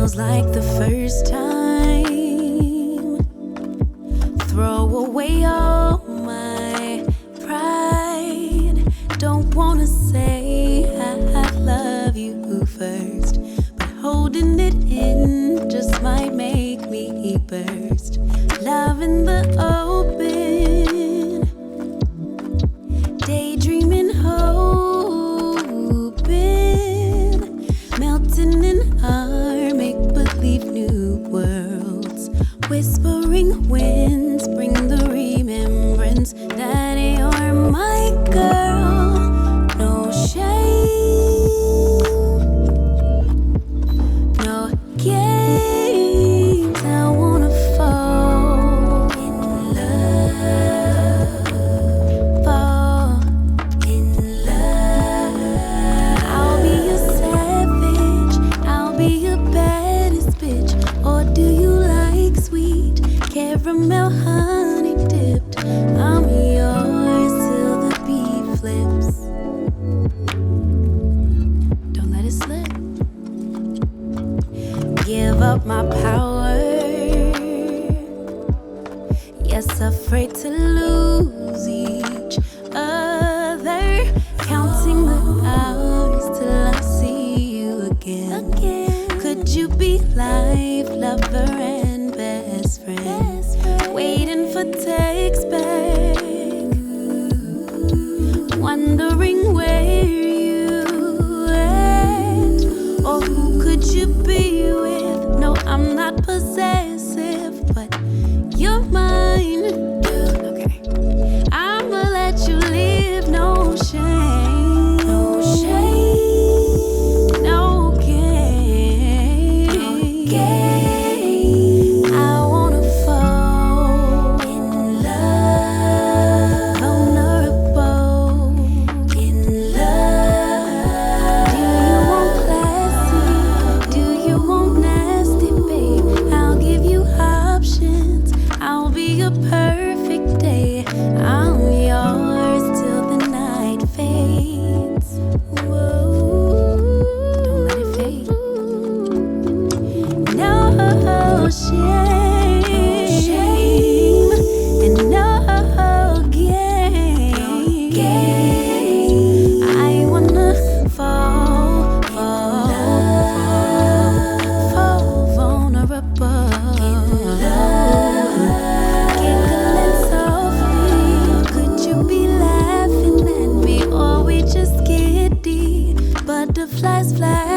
feels like the first time. Throw away all my pride. Don't wanna say I love you first, but holding it in just might make me burst. Love in the open, daydreaming, hoping, melting in our make-believe new worlds. Whispering winds bring the remembrance that you're my girl. No shame, no games. I wanna fall in love, fall in love. I'll be a savage, I'll be your baddest bitch. Or do you like sweet caramel honey dipped? I'm yours till the beat flips. Don't let it slip. Give up my power. Yes, afraid to lose each other. Counting the hours till I see you again. Could you be life, lover, and best friend? Waiting for text back, wondering where you at, or who could you be with? No, I'm not possessive, but you're mine. Okay, I'ma let you live, no shame, no shame, no game, no game. I wanna fall in love, vulnerable in love. Do you want classy? Do you want nasty, babe? I'll give you options. I'll be your perfect day. I'm yours till the night fades. Whoa, don't let it fade. No shame, and no game. I wanna fall vulnerable. Giggling softly. Could you be laughing at me, or we just giddy? Butterflies fly